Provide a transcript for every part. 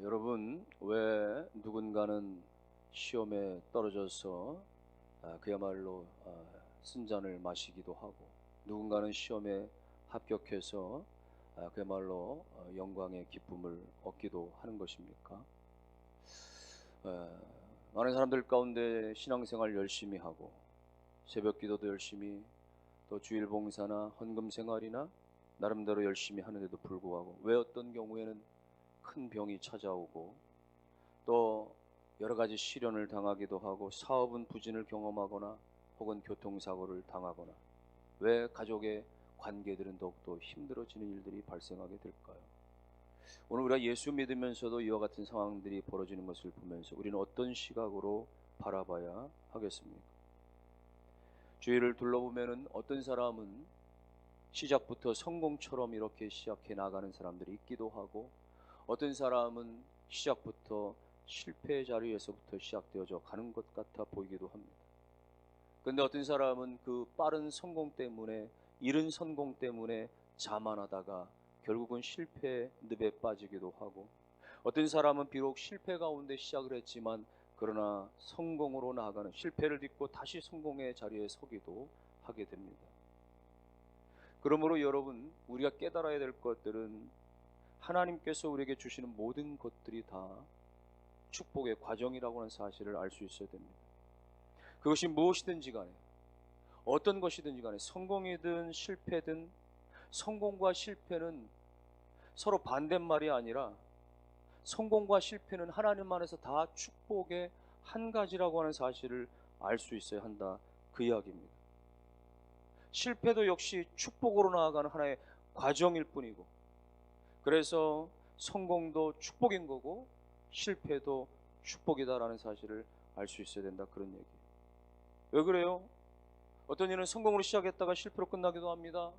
여러분, 왜 누군가는 시험에 떨어져서 그야말로 쓴잔을 마시기도 하고, 누군가는 시험에 합격해서 그야말로 영광의 기쁨을 얻기도 하는 것입니까? 에, 많은 사람들 가운데 신앙생활 열심히 하고, 새벽 기도도 열심히, 또 주일 봉사나 헌금 생활이나 나름대로 열심히 하는데도 불구하고, 왜 어떤 경우에는 큰 병이 찾아오고, 또 여러 가지 시련을 당하기도 하고, 사업은 부진을 경험하거나 혹은 교통사고를 당하거나, 왜 가족의 관계들은 더욱더 힘들어지는 일들이 발생하게 될까요? 오늘 우리가 예수 믿으면서도 이와 같은 상황들이 벌어지는 것을 보면서 우리는 어떤 시각으로 바라봐야 하겠습니까? 주위를 둘러보면은 어떤 사람은 시작부터 성공처럼 이렇게 시작해 나가는 사람들이 있기도 하고, 어떤 사람은 시작부터 실패의 자리에서부터 시작되어져 가는 것 같아 보이기도 합니다. 그런데 어떤 사람은 그 빠른 성공 때문에, 이른 성공 때문에 자만하다가 결국은 실패의 늪에 빠지기도 하고, 어떤 사람은 비록 실패 가운데 시작을 했지만 그러나 성공으로 나아가는, 실패를 딛고 다시 성공의 자리에 서기도 하게 됩니다. 그러므로 여러분, 우리가 깨달아야 될 것들은 하나님께서 우리에게 주시는 모든 것들이 다 축복의 과정이라고 하는 사실을 알 수 있어야 됩니다. 그것이 무엇이든지 간에, 어떤 것이든지 간에, 성공이든 실패든, 성공과 실패는 서로 반대말이 아니라 성공과 실패는 하나님 안에서 다 축복의 한 가지라고 하는 사실을 알 수 있어야 한다, 그 이야기입니다. 실패도 역시 축복으로 나아가는 하나의 과정일 뿐이고, 그래서 성공도 축복인 거고 실패도 축복이다라는 사실을 알 수 있어야 된다, 그런 얘기예요. 왜 그래요? 어떤 이는 성공으로 시작했다가 실패로 끝나기도 합니다.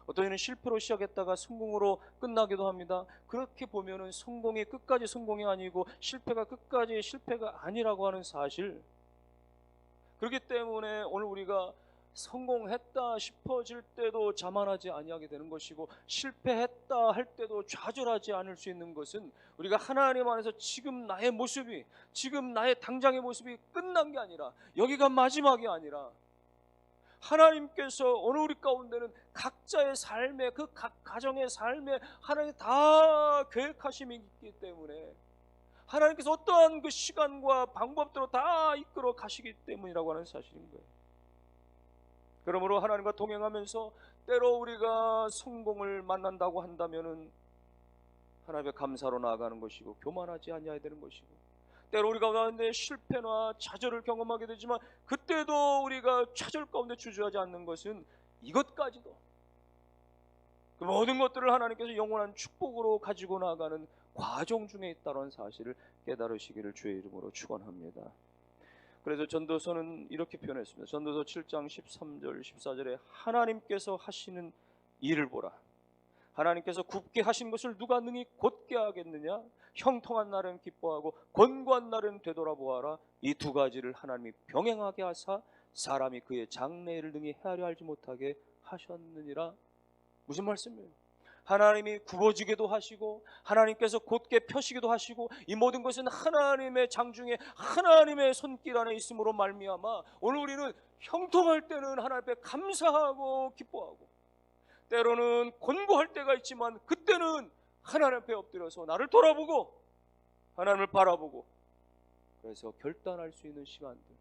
어떤 이는 실패로 시작했다가 성공으로 끝나기도 합니다. 그렇게 보면은 성공이 끝까지 성공이 아니고 실패가 끝까지 실패가 아니라고 하는 사실, 그렇기 때문에 오늘 우리가 성공했다 싶어질 때도 자만하지 아니하게 되는 것이고, 실패했다 할 때도 좌절하지 않을 수 있는 것은, 우리가 하나님 안에서 지금 나의 모습이, 지금 나의 당장의 모습이 끝난 게 아니라, 여기가 마지막이 아니라, 하나님께서 오늘 우리 가운데는 각자의 삶에, 그 각 가정의 삶에 하나님 다 계획하심이 있기 때문에, 하나님께서 어떠한 그 시간과 방법대로 다 이끌어 가시기 때문이라고 하는 사실인 거예요. 그러므로 하나님과 동행하면서 때로 우리가 성공을 만난다고 한다면은 하나님의 감사로 나아가는 것이고, 교만하지 아니해야 되는 것이고, 때로 우리가 가운데 실패나 좌절을 경험하게 되지만 그때도 우리가 좌절 가운데 주저하지 않는 것은, 이것까지도, 그 모든 것들을 하나님께서 영원한 축복으로 가지고 나가는 과정 중에 있다는 사실을 깨달으시기를 주의 이름으로 축원합니다. 그래서 전도서는 이렇게 표현했습니다. 전도서 7장 13절 14절에 하나님께서 하시는 일을 보라. 하나님께서 굽게 하신 것을 누가 능히 곧게 하겠느냐? 형통한 날은 기뻐하고 권고한 날은 되돌아보아라. 이 두 가지를 하나님이 병행하게 하사 사람이 그의 장래를 능히 헤아려 알지 못하게 하셨느니라. 무슨 말씀이에요? 하나님이 굽어지기도 하시고 하나님께서 곧게 펴시기도 하시고, 이 모든 것은 하나님의 장중에 하나님의 손길 안에 있음으로 말미암아 오늘 우리는 형통할 때는 하나님 앞에 감사하고 기뻐하고, 때로는 곤고할 때가 있지만 그때는 하나님 앞에 엎드려서 나를 돌아보고 하나님을 바라보고, 그래서 결단할 수 있는 시간들,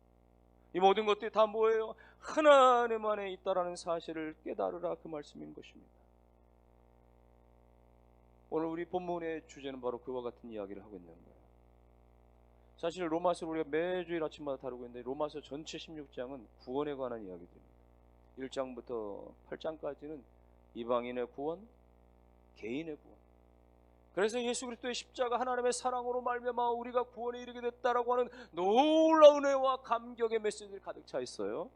이 모든 것들이 다 뭐예요? 하나님 안에 있다라는 사실을 깨달으라, 그 말씀인 것입니다. 오늘 우리 본문의 주제는 바로 그와 같은 이야기를 하고 있는 거예요. 사실 로마서를 우리가 매주일 아침마다 다루고 있는데, 로마서 전체 16장은 구원에 관한 이야기입니다. 1장부터 8장까지는 이방인의 구원, 개인의 구원. 그래서 예수 그리스도의 십자가, 하나님의 사랑으로 말미암아 우리가 구원에 이르게 됐다라고 하는 놀라운 은혜와 감격의 메시지를 가득 차 있어요.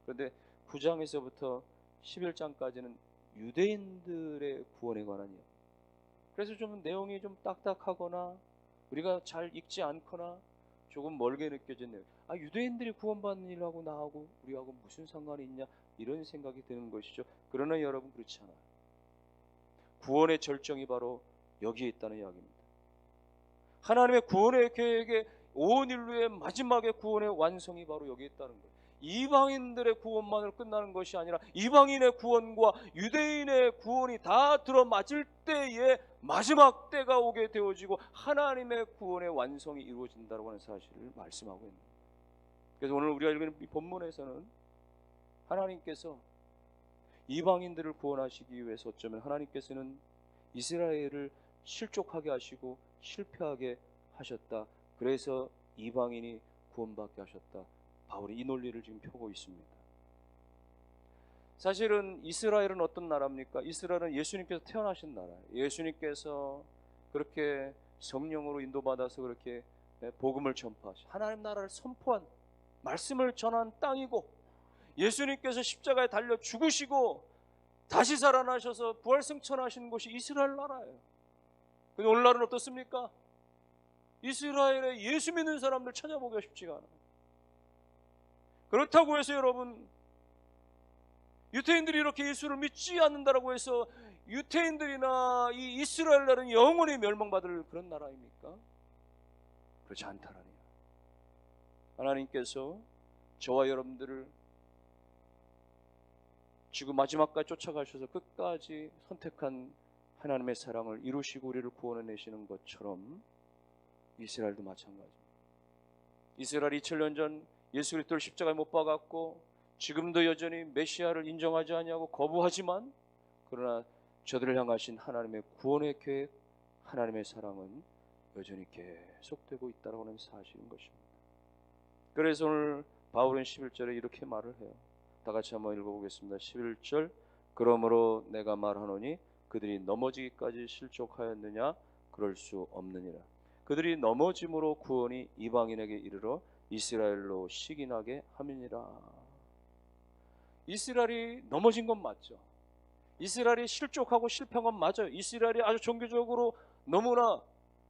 그런데 9장에서부터 11장까지는 유대인들의 구원에 관한 이야기. 그래서 좀 내용이 좀 딱딱하거나 우리가 잘 읽지 않거나 조금 멀게 느껴진 내용, 유대인들이 구원받는 일하고 나하고 우리하고 무슨 상관이 있냐, 이런 생각이 드는 것이죠. 그러나 여러분, 그렇지 않아요. 구원의 절정이 바로 여기에 있다는 이야기입니다. 하나님의 구원의 계획에 온 인류의 마지막의 구원의 완성이 바로 여기 있다는 거예요. 이방인들의 구원만으로 끝나는 것이 아니라 이방인의 구원과 유대인의 구원이 다 들어맞을 때에 마지막 때가 오게 되어지고 하나님의 구원의 완성이 이루어진다고 하는 사실을 말씀하고 있는 거예요. 그래서 오늘 우리가 읽은 이 본문에서는 하나님께서 이방인들을 구원하시기 위해서 어쩌면 하나님께서는 이스라엘을 실족하게 하시고 실패하게 하셨다. 그래서 이방인이 구원받게 하셨다. 바울이 이 논리를 지금 펴고 있습니다. 사실은 이스라엘은 어떤 나라입니까? 이스라엘은 예수님께서 태어나신 나라예요. 예수님께서 그렇게 성령으로 인도받아서 그렇게 복음을 전파하시, 하나님 나라를 선포한, 말씀을 전한 땅이고, 예수님께서 십자가에 달려 죽으시고 다시 살아나셔서 부활승천하신 곳이 이스라엘 나라예요. 근데 오늘날은 어떻습니까? 이스라엘에 예수 믿는 사람들 찾아보기가 쉽지가 않아요. 그렇다고 해서 여러분, 유태인들이 이렇게 예수를 믿지 않는다라고 해서 유태인들이나 이 이스라엘 나라는 영원히 멸망받을 그런 나라입니까? 그렇지 않다라니. 하나님께서 저와 여러분들을 지금 마지막까지 쫓아가셔서 끝까지 선택한 하나님의 사랑을 이루시고 우리를 구원해내시는 것처럼 이스라엘도 마찬가지입니다. 이스라엘이 2000년 전 예수 그리스도를 십자가에 못 박았고 지금도 여전히 메시아를 인정하지 아니하고 거부하지만, 그러나 저들을 향하신 하나님의 구원의 계획, 하나님의 사랑은 여전히 계속되고 있다는 사실인 것입니다. 그래서 오늘 바울은 11절에 이렇게 말을 해요. 다 같이 한번 읽어보겠습니다. 11절, 그러므로 내가 말하노니 그들이 넘어지기까지 실족하였느냐? 그럴 수 없느니라. 그들이 넘어짐으로 구원이 이방인에게 이르러 이스라엘로 시기나게 함이니라. 이스라엘이 넘어진 건 맞죠. 이스라엘이 실족하고 실패한 건 맞아요. 이스라엘이 아주 종교적으로 너무나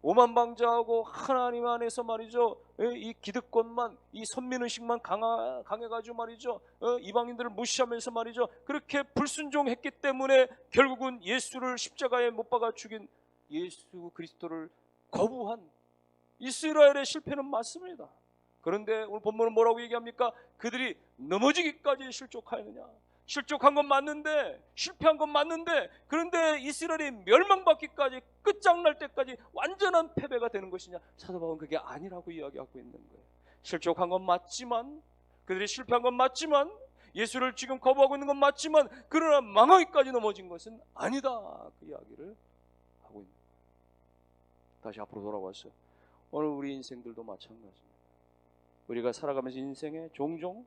오만방자하고 하나님 안에서 말이죠, 이 기득권만, 이 선민의식만 강해가지고 말이죠, 이방인들을 무시하면서 말이죠, 그렇게 불순종했기 때문에 결국은 예수를 십자가에 못 박아 죽인 예수 그리스도를 거부한 이스라엘의 실패는 맞습니다. 그런데 오늘 본문은 뭐라고 얘기합니까? 그들이 넘어지기까지 실족하였느냐? 실족한 건 맞는데, 실패한 건 맞는데, 그런데 이스라엘이 멸망받기까지, 끝장날 때까지 완전한 패배가 되는 것이냐? 사도 바울은 그게 아니라고 이야기하고 있는 거예요. 실족한 건 맞지만, 그들이 실패한 건 맞지만, 예수를 지금 거부하고 있는 건 맞지만, 그러나 망하기까지 넘어진 것은 아니다, 그 이야기를 하고 있는 거예요. 다시 앞으로 돌아와서 오늘 우리 인생들도 마찬가지입니다. 우리가 살아가면서 인생에 종종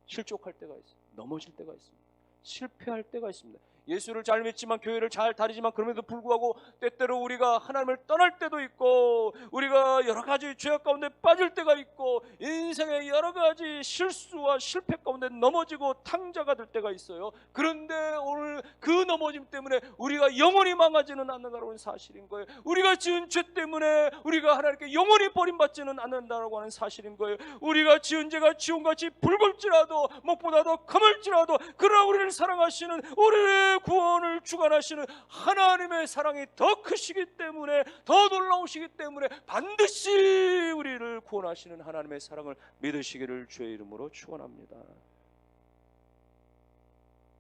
실족할 때가 있어요. 넘어질 때가 있습니다. 실패할 때가 있습니다. 예수를 잘 믿지만, 교회를 잘 다니지만, 그럼에도 불구하고 때때로 우리가 하나님을 떠날 때도 있고, 우리가 여러 가지 죄악 가운데 빠질 때가 있고, 인생의 여러 가지 실수와 실패 가운데 넘어지고 탕자가 될 때가 있어요. 그런데 오늘 그 넘어짐 때문에 우리가 영원히 망하지는 않는다는 사실인 거예요. 우리가 지은 죄 때문에 우리가 하나님께 영원히 버림받지는 않는다고 하는 사실인 거예요. 우리가 지은 죄가 지온같이 붉을지라도, 목보다도 검을지라도, 그러나 우리를 사랑하시는, 우리를 구원을 주관하시는 하나님의 사랑이 더 크시기 때문에, 더 놀라우시기 때문에 반드시 우리를 구원하시는 하나님의 사랑을 믿으시기를 주의 이름으로 축원합니다.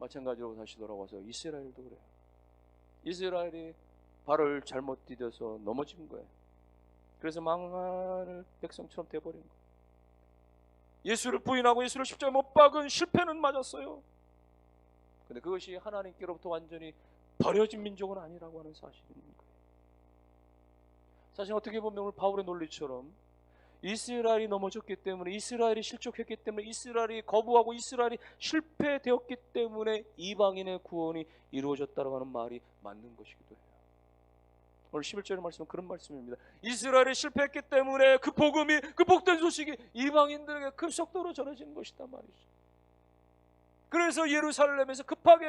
마찬가지로 다시 돌아와서 이스라엘도 그래요. 이스라엘이 발을 잘못 디뎌서 넘어진 거예요. 그래서 망할 백성처럼 돼버린 거예요. 예수를 부인하고 예수를 십자가에 못 박은 실패는 맞았어요. 근데 그것이 하나님께로부터 완전히 버려진 민족은 아니라고 하는 사실인 거예요. 사실 어떻게 보면 오늘 바울의 논리처럼 이스라엘이 넘어졌기 때문에, 이스라엘이 실족했기 때문에, 이스라엘이 거부하고 이스라엘이 실패되었기 때문에 이방인의 구원이 이루어졌다고 하는 말이 맞는 것이기도 해요. 오늘 11절의 말씀은 그런 말씀입니다. 이스라엘이 실패했기 때문에 그 복음이, 그 복된 소식이 이방인들에게 급속도로 전해지는 것이다 말이죠. 그래서 예루살렘에서 급하게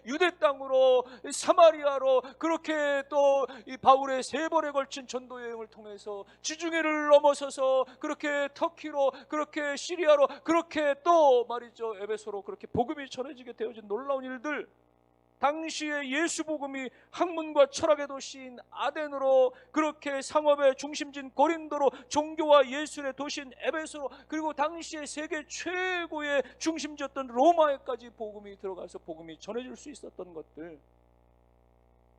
유대 땅으로, 사마리아로, 그렇게 또 이 바울의 3번에 걸친 전도 여행을 통해서 지중해를 넘어서서 그렇게 터키로, 그렇게 시리아로, 그렇게 또 말이죠 에베소로 그렇게 복음이 전해지게 되어진 놀라운 일들, 당시에 예수 복음이 학문과 철학의 도시인 아덴으로, 그렇게 상업의 중심지인 고린도로, 종교와 예술의 도시인 에베소로, 그리고 당시에 세계 최고의 중심지였던 로마에까지 복음이 들어가서 복음이 전해질 수 있었던 것들,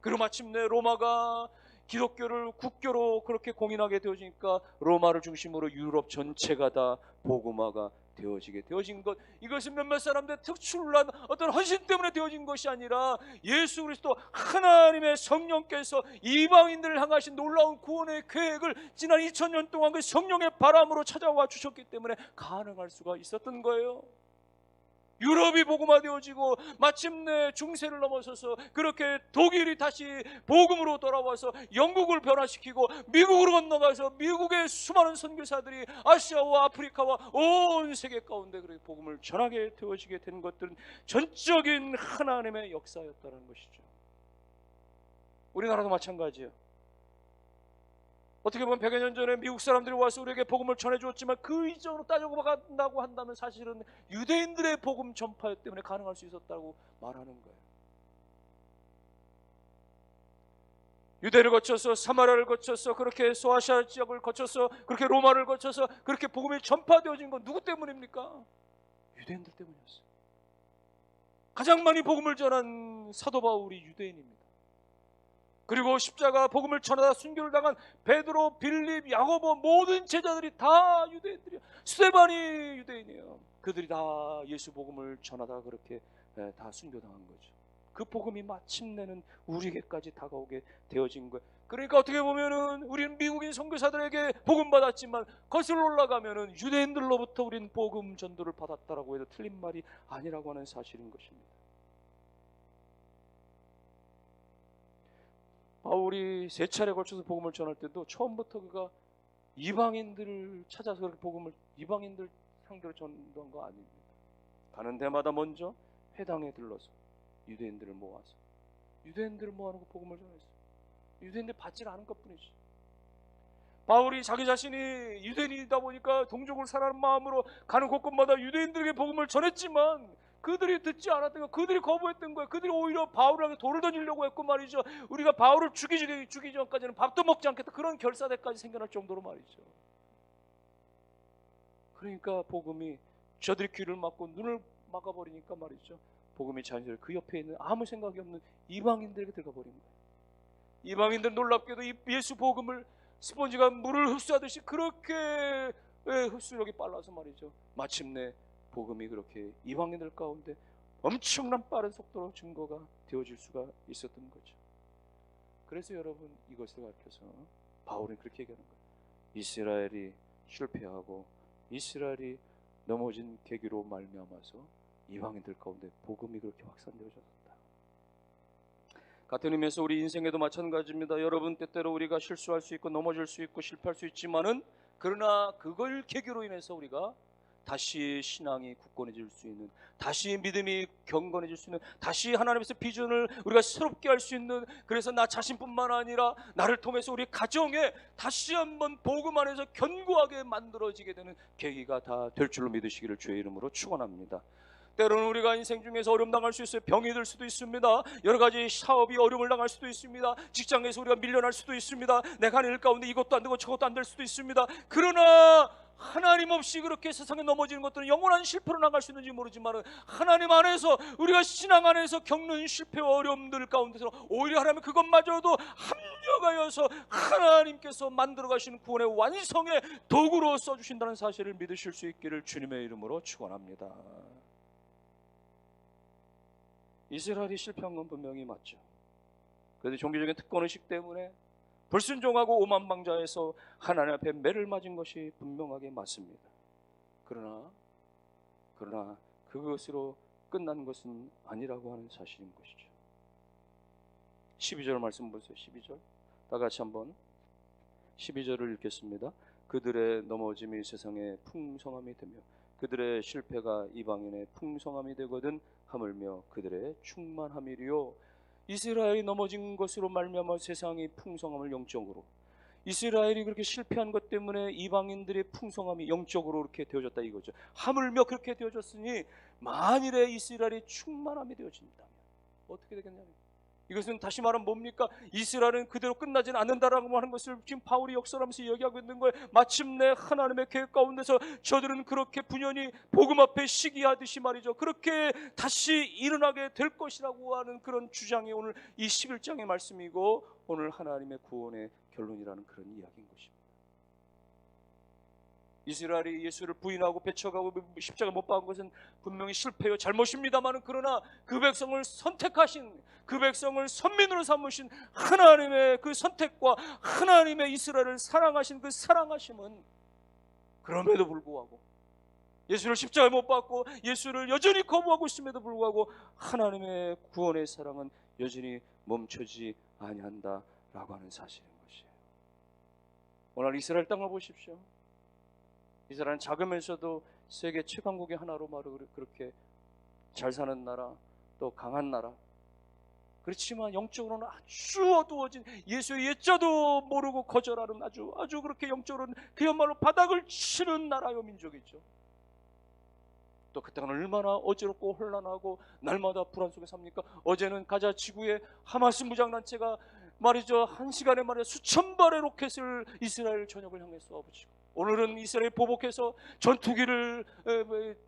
그리고 마침내 로마가 기독교를 국교로 그렇게 공인하게 되어지니까 로마를 중심으로 유럽 전체가 다 복음화가 되어지게 되어진 것, 이것은 몇몇 사람들의 특출난 어떤 헌신 때문에 되어진 것이 아니라 예수 그리스도 하나님의 성령께서 이방인들을 향하신 놀라운 구원의 계획을 지난 2000년 동안 그 성령의 바람으로 찾아와 주셨기 때문에 가능할 수가 있었던 거예요. 유럽이 복음화되어지고 마침내 중세를 넘어서서 그렇게 독일이 다시 복음으로 돌아와서 영국을 변화시키고 미국으로 건너가서 미국의 수많은 선교사들이 아시아와 아프리카와 온 세계 가운데 그렇게 복음을 전하게 되어지게 된 것들은 전적인 하나님의 역사였다는 것이죠. 우리나라도 마찬가지예요. 어떻게 보면 100여 년 전에 미국 사람들이 와서 우리에게 복음을 전해주었지만 그 이전으로 따지고 간다고 한다면 사실은 유대인들의 복음 전파 때문에 가능할 수 있었다고 말하는 거예요. 유대를 거쳐서 사마리아를 거쳐서 그렇게 소아시아 지역을 거쳐서 그렇게 로마를 거쳐서 그렇게 복음이 전파되어진 건 누구 때문입니까? 유대인들 때문이었어요. 가장 많이 복음을 전한 사도 바울이 유대인입니다. 그리고 십자가 복음을 전하다 순교를 당한 베드로, 빌립, 야고보 모든 제자들이 다 유대인들이에요. 스데반이 유대인이에요. 그들이 다 예수 복음을 전하다 그렇게 다 순교당한 거죠. 그 복음이 마침내는 우리에게까지 다가오게 되어진 거예요. 그러니까 어떻게 보면은 우리는 미국인 선교사들에게 복음 받았지만 거슬러 올라가면은 유대인들로부터 우리는 복음 전도를 받았다라고 해도 틀린 말이 아니라고 하는 사실인 것입니다. 바울이 3차례 걸쳐서 복음을 전할 때도 처음부터 그가 이방인들을 찾아서 그렇게 복음을 이방인들 상대로 전도한 거 아닙니다. 가는 데마다 먼저 회당에 들러서 유대인들을 모아서 유대인들을 모아놓고 복음을 전했어요. 유대인들 받지 않은 것뿐이지. 바울이 자기 자신이 유대인이다 보니까 동족을 사랑하는 마음으로 가는 곳곳마다 유대인들에게 복음을 전했지만 그들이 듣지 않았던 거야. 그들이 거부했던 거야. 그들이 오히려 바울에게 돌을 던지려고 했고 말이죠. 우리가 바울을 죽이기 전까지는 밥도 먹지 않겠다. 그런 결사대까지 생겨날 정도로 말이죠. 그러니까 복음이 저들이 귀를 막고 눈을 막아버리니까 말이죠. 복음이 자연스레 그 옆에 있는 아무 생각이 없는 이방인들에게 들어가 버린 거예요. 이방인들 놀랍게도 이 예수 복음을 스펀지가 물을 흡수하듯이 그렇게 흡수력이 빨라서 말이죠. 마침내 복음이 그렇게 이방인들 가운데 엄청난 빠른 속도로 증거가 되어질 수가 있었던 거죠. 그래서 여러분 이것을 가르쳐서 바울은 그렇게 얘기하는 거예요. 이스라엘이 실패하고 이스라엘이 넘어진 계기로 말미암아서 이방인들 가운데 복음이 그렇게 확산되어졌다. 같은 의미에서 우리 인생에도 마찬가지입니다. 여러분 때때로 우리가 실수할 수 있고 넘어질 수 있고 실패할 수 있지만은 그러나 그걸 계기로 인해서 우리가 다시 신앙이 굳건해질 수 있는, 다시 믿음이 경건해질 수 있는, 다시 하나님께서 비전을 우리가 새롭게 할 수 있는, 그래서 나 자신뿐만 아니라 나를 통해서 우리 가정에 다시 한번 복음 안에서 견고하게 만들어지게 되는 계기가 다 될 줄로 믿으시기를 주의 이름으로 축원합니다. 때로는 우리가 인생 중에서 어려움 당할 수 있어요. 병이 들 수도 있습니다. 여러 가지 사업이 어려움을 당할 수도 있습니다. 직장에서 우리가 밀려날 수도 있습니다. 내가 하는 일 가운데 이것도 안 되고 저것도 안 될 수도 있습니다. 그러나 하나님 없이 그렇게 세상에 넘어지는 것들은 영원한 실패로 나갈 수 있는지 모르지만 하나님 안에서 우리가 신앙 안에서 겪는 실패와 어려움들 가운데서 오히려 하나님 그것마저도 합력하여서 하나님께서 만들어 가시는 구원의 완성의 도구로 써주신다는 사실을 믿으실 수 있기를 주님의 이름으로 축원합니다. 이스라엘이 실패한 건 분명히 맞죠. 그런데 종교적인 특권의식 때문에 불순종하고 오만방자해서 하나님 앞에 매를 맞은 것이 분명하게 맞습니다. 그러나 그것으로 끝난 것은 아니라고 하는 사실인 것이죠. 12절 말씀 보세요. 12절 다 같이 한번 12절을 읽겠습니다. 그들의 넘어짐이 세상의 풍성함이 되며 그들의 실패가 이방인의 풍성함이 되거든 하물며 그들의 충만함이리요. 이스라엘이 넘어진 것으로 말미암아 세상이 풍성함을 영적으로, 이스라엘이 그렇게 실패한 것 때문에 이방인들의 풍성함이 영적으로 그렇게 되어졌다 이거죠. 하물며 그렇게 되어졌으니 만일에 이스라엘이 충만함이 되어진다면 어떻게 되겠냐는, 이것은 다시 말하면 뭡니까? 이스라엘은 그대로 끝나지는 않는다라고 하는 것을 지금 바울이 역설하면서 이야기하고 있는 거예요. 마침내 하나님의 계획 가운데서 저들은 그렇게 분연히 복음 앞에 시기하듯이 말이죠, 그렇게 다시 일어나게 될 것이라고 하는 그런 주장이 오늘 이 11장의 말씀이고, 오늘 하나님의 구원의 결론이라는 그런 이야기인 것입니다. 이스라엘이 예수를 부인하고 배척하고 십자가 못 박은 것은 분명히 실패요, 잘못입니다만, 그러나 그 백성을 선택하신, 그 백성을 선민으로 삼으신 하나님의 그 선택과 하나님의 이스라엘을 사랑하신 그 사랑하심은, 그럼에도 불구하고 예수를 십자가에 못 박고 예수를 여전히 거부하고 있음에도 불구하고 하나님의 구원의 사랑은 여전히 멈추지 아니한다라고 하는 사실인 것이에요. 오늘 이스라엘 땅을 보십시오. 이스라엘은 작으면서도 세계 최강국의 하나로 말로 그렇게 잘 사는 나라, 또 강한 나라. 그렇지만 영적으로는 아주 어두워진, 예수의 예자도 모르고 거절하는 아주 그렇게 영적으로는 그야말로 바닥을 치는 나라요 민족이죠. 또 그 땅은 얼마나 어지럽고 혼란하고 날마다 불안 속에 삽니까? 어제는 가자 지구에 하마스 무장단체가 말이죠, 한 시간에 말이죠 수천 발의 로켓을 이스라엘 전역을 향해 쏘아붙이고, 오늘은 이스라엘 보복해서 전투기를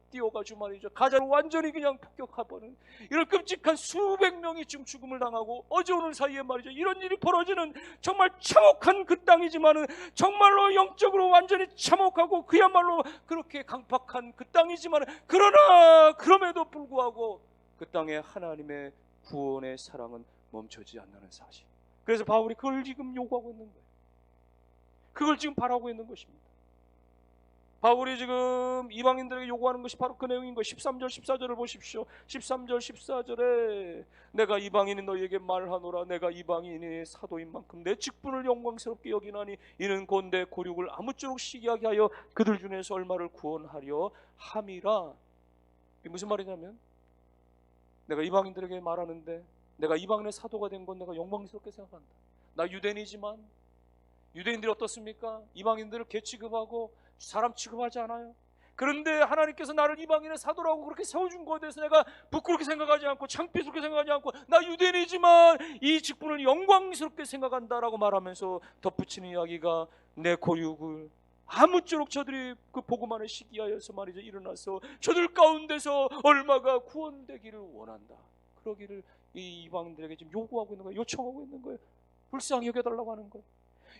띄워가지고 말이죠 가자를 완전히 그냥 폭격해버리는 이런 끔찍한 수백 명이 지금 죽음을 당하고, 어제 오늘 사이에 말이죠 이런 일이 벌어지는 정말 참혹한 그 땅이지만은, 정말로 영적으로 완전히 참혹하고 그야말로 그렇게 강팍한 그 땅이지만은, 그러나 그럼에도 불구하고 그 땅에 하나님의 구원의 사랑은 멈추지 않는 사실. 그래서 바울이 그걸 지금 요구하고 있는 거예요. 그걸 지금 바라고 있는 것입니다. 바울이 지금 이방인들에게 요구하는 것이 바로 그 내용인 거예요. 13절 14절을 보십시오. 13절 14절에 내가 이방인이 너희에게 말하노라. 내가 이방인의 사도인 만큼 내 직분을 영광스럽게 여기나니 이는 곧 내 고륙을 아무쪼록 시기하게 하여 그들 중에서 얼마를 구원하려 함이라. 이게 무슨 말이냐면, 내가 이방인들에게 말하는데 내가 이방인의 사도가 된 건 내가 영광스럽게 생각한다. 나 유대인이지만 유대인들이 어떻습니까? 이방인들을 개 취급하고 사람 취급하지 않아요. 그런데 하나님께서 나를 이방인의 사도라고 그렇게 세워준 것에 대해서 내가 부끄럽게 생각하지 않고 창피스럽게 생각하지 않고, 나 유대인이지만 이 직분을 영광스럽게 생각한다라고 말하면서 덧붙이는 이야기가, 내 고육을 아무쪼록 저들이 그 복음만을 시기하여서 말이죠 일어나서 저들 가운데서 얼마가 구원되기를 원한다. 그러기를 이 이방인들에게 지금 요구하고 있는 거예요. 요청하고 있는 거예요. 불쌍히 여겨달라고 하는 거예요.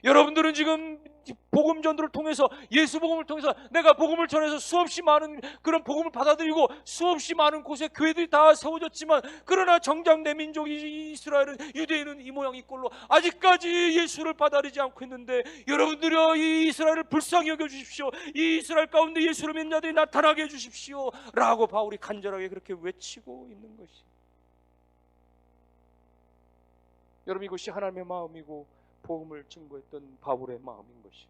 여러분들은 지금 복음 전도를 통해서, 예수 복음을 통해서 내가 복음을 전해서 수없이 많은 그런 복음을 받아들이고 수없이 많은 곳에 교회들이 다 세워졌지만, 그러나 정작 내 민족이 이스라엘은, 유대인은 이 모양 이 꼴로 아직까지 예수를 받아들이지 않고 있는데, 여러분들이여 이 이스라엘을 불쌍히 여겨주십시오. 이 이스라엘 가운데 예수를 믿는 자들이 나타나게 해주십시오 라고 바울이 간절하게 그렇게 외치고 있는 것이, 여러분 이것이 하나님의 마음이고 복음을 증거했던 바울의 마음인 것이,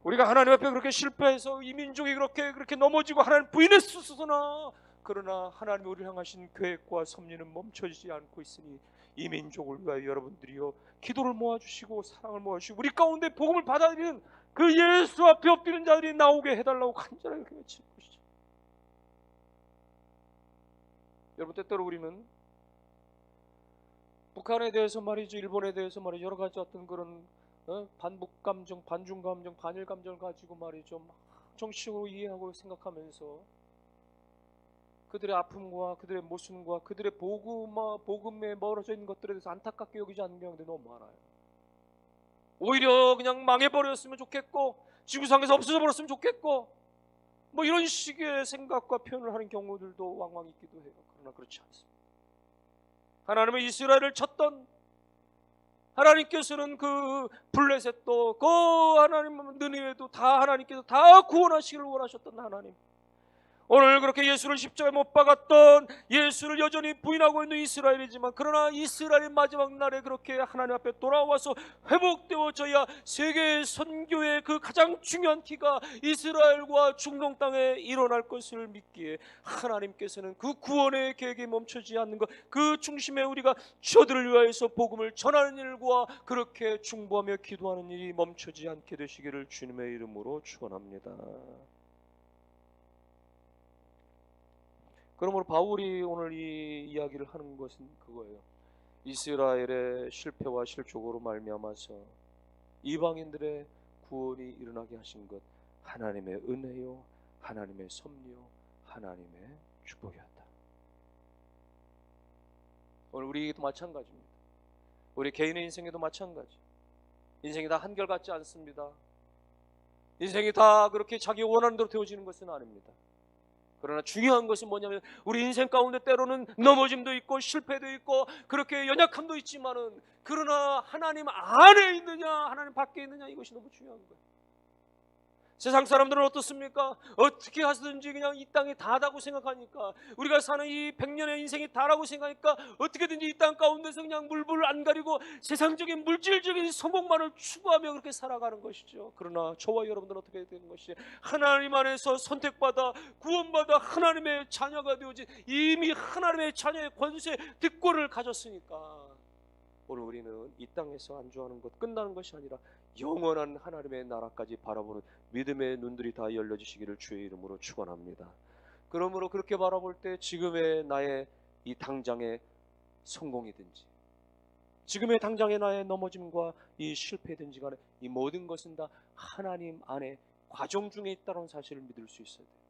우리가 하나님 앞에 그렇게 실패해서 이 민족이 그렇게 넘어지고 하나님 부인했었으나, 그러나 하나님이 우리를 향하신 계획과 섭리는 멈춰지지 않고 있으니 이 민족을 위하여 여러분들이요 기도를 모아주시고 사랑을 모아주시고 우리 가운데 복음을 받아들이는 그 예수 앞에 엎드리는 자들이 나오게 해달라고 간절하게 외치는 것이죠. 여러분, 때때로 우리는 북한에 대해서 말이죠, 일본에 대해서 말이죠, 여러 가지 어떤 그런 반북 감정, 반중 감정, 반일 감정을 가지고 말이죠 막 정치적으로 이해하고 생각하면서 그들의 아픔과 그들의 모순과 그들의 복음에 멀어져 있는 것들에 대해서 안타깝게 여기지 않는 경우들이 너무 많아요. 오히려 그냥 망해버렸으면 좋겠고 지구상에서 없어져 버렸으면 좋겠고 뭐 이런 식의 생각과 표현을 하는 경우들도 왕왕 있기도 해요. 그러나 그렇지 않습니다. 하나님은 이스라엘을 쳤던, 하나님께서는 그 블레셋도 그 하나님 느니웨도 다 하나님께서 다 구원하시기를 원하셨던 하나님, 오늘 그렇게 예수를 십자가에 못 박았던, 예수를 여전히 부인하고 있는 이스라엘이지만, 그러나 이스라엘의 마지막 날에 그렇게 하나님 앞에 돌아와서 회복되어져야 세계 선교의 그 가장 중요한 키가 이스라엘과 중동 땅에 일어날 것을 믿기에, 하나님께서는 그 구원의 계획이 멈추지 않는 것, 그 중심에 우리가 저들을 위하여서 복음을 전하는 일과 그렇게 중보하며 기도하는 일이 멈추지 않게 되시기를 주님의 이름으로 축원합니다. 그러므로 바울이 오늘 이 이야기를 하는 것은 그거예요. 이스라엘의 실패와 실족으로 말미암아서 이방인들의 구원이 일어나게 하신 것, 하나님의 은혜요, 하나님의 섭리요, 하나님의 축복이었다. 오늘 우리에게도 마찬가지입니다. 우리 개인의 인생에도 마찬가지. 인생이 다 한결같지 않습니다. 인생이 다 그렇게 자기 원하는 대로 되어지는 것은 아닙니다. 그러나 중요한 것은 뭐냐면 우리 인생 가운데 때로는 넘어짐도 있고 실패도 있고 그렇게 연약함도 있지만은, 그러나 하나님 안에 있느냐 하나님 밖에 있느냐, 이것이 너무 중요한 거예요. 세상 사람들은 어떻습니까? 어떻게 하든지 그냥 이 땅이 다다고 생각하니까, 우리가 사는 이 100년의 인생이 다라고 생각하니까 어떻게든지 이 땅 가운데서 그냥 물불 안 가리고 세상적인 물질적인 성공만을 추구하며 그렇게 살아가는 것이죠. 그러나 저와 여러분들은 어떻게 되는 것이, 하나님 안에서 선택받아 구원받아 하나님의 자녀가 되어진, 이미 하나님의 자녀의 권세 득권을 가졌으니까 오늘 우리는 이 땅에서 안주하는 것 끝나는 것이 아니라 영원한 하나님의 나라까지 바라보는 믿음의 눈들이 다 열려지시기를 주의 이름으로 축원합니다. 그러므로 그렇게 바라볼 때 지금의 나의 이 당장의 성공이든지 지금의 당장의 나의 넘어짐과 이 실패든지 간에 이 모든 것은 다 하나님 안에 과정 중에 있다는 사실을 믿을 수 있어야 돼요.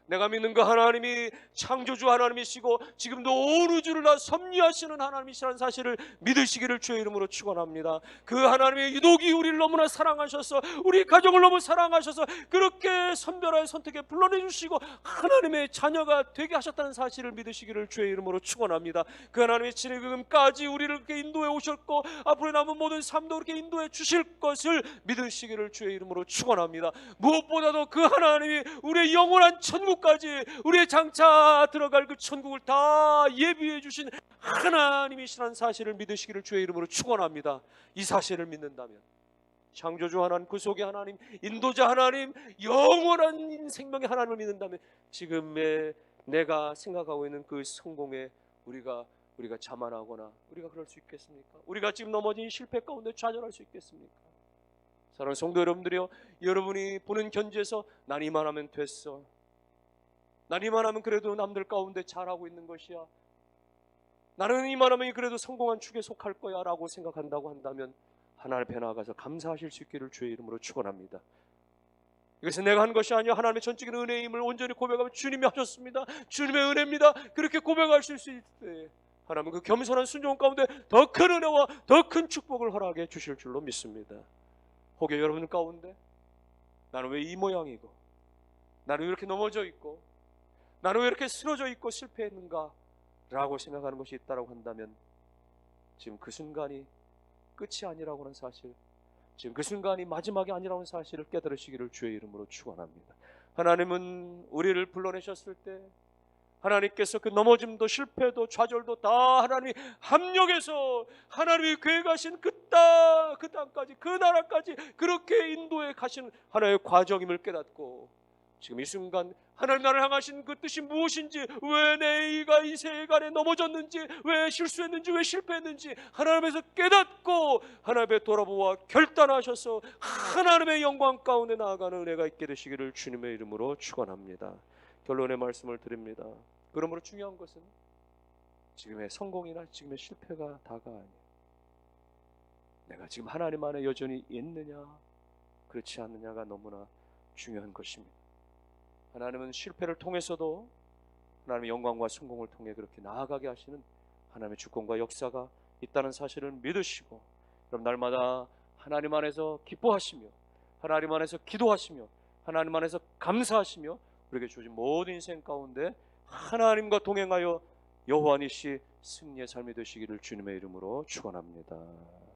내가 믿는 그 하나님이 창조주 하나님이시고 지금도 온 우주를 다 섭리하시는 하나님이시라는 사실을 믿으시기를 주의 이름으로 축원합니다. 그 하나님의 유독이 우리를 너무나 사랑하셔서 우리 가정을 너무 사랑하셔서 그렇게 선별하여 선택해 불러내주시고 하나님의 자녀가 되게 하셨다는 사실을 믿으시기를 주의 이름으로 축원합니다. 그 하나님의 지금까지 우리를 그렇게 인도해 오셨고 앞으로 남은 모든 삶도 그렇게 인도해 주실 것을 믿으시기를 주의 이름으로 축원합니다. 무엇보다도 그 하나님이 우리의 영원한 천국 까지 우리의 장차 들어갈 그 천국을 다 예비해 주신 하나님이시라는 사실을 믿으시기를 주의 이름으로 축원합니다. 이 사실을 믿는다면 창조주 하나님, 그 속에 하나님, 인도자 하나님, 영원한 생명의 하나님을 믿는다면 지금의 내가 생각하고 있는 그 성공에 우리가 자만하거나 우리가 그럴 수 있겠습니까? 우리가 지금 넘어진 실패 가운데 좌절할 수 있겠습니까? 사랑하는 성도 여러분들이요, 여러분이 보는 견지에서 난 이만하면 됐어, 난 이만하면 그래도 남들 가운데 잘하고 있는 것이야, 나는 이만하면 그래도 성공한 축에 속할 거야 라고 생각한다고 한다면 하나님 앞에 나아가서 감사하실 수 있기를 주의 이름으로 축원합니다. 이것은 내가 한 것이 아니라 하나님의 전적인 은혜임을 온전히 고백하면 주님이 하셨습니다, 주님의 은혜입니다, 그렇게 고백하실 수 있을 때 하나님은 그 겸손한 순종 가운데 더 큰 은혜와 더 큰 축복을 허락해 주실 줄로 믿습니다. 혹여 여러분 가운데 나는 왜 이 모양이고, 나는 왜 이렇게 넘어져 있고, 나는 왜 이렇게 쓰러져 있고 실패했는가 라고 생각하는 것이 있다고 한다면 지금 그 순간이 끝이 아니라고 하는 사실, 지금 그 순간이 마지막이 아니라고 하는 사실을 깨달으시기를 주의 이름으로 축원합니다. 하나님은 우리를 불러내셨을 때 하나님께서 그 넘어짐도 실패도 좌절도 다 하나님이 합력해서 하나님이 계획하신 그 땅까지, 그 나라까지 그렇게 인도해 가시는 하나의 과정임을 깨닫고 지금 이 순간 하나님 나를 향하신 그 뜻이 무엇인지, 왜 내가 이 세간에 넘어졌는지, 왜 실수했는지, 왜 실패했는지 하나님에서 깨닫고 하나님에 돌아보아 결단하셔서 하나님의 영광 가운데 나아가는 은혜가 있게 되시기를 주님의 이름으로 축원합니다. 결론의 말씀을 드립니다. 그러므로 중요한 것은 지금의 성공이나 지금의 실패가 다가 아니에요. 내가 지금 하나님 안에 여전히 있느냐 그렇지 않느냐가 너무나 중요한 것입니다. 하나님은 실패를 통해서도 하나님의 영광과 성공을 통해 그렇게 나아가게 하시는 하나님의 주권과 역사가 있다는 사실을 믿으시고, 그럼 날마다 하나님 안에서 기뻐하시며 하나님 안에서 기도하시며 하나님 안에서 감사하시며 우리에게 주어진 모든 인생 가운데 하나님과 동행하여 여호와 니시 승리의 삶이 되시기를 주님의 이름으로 축원합니다.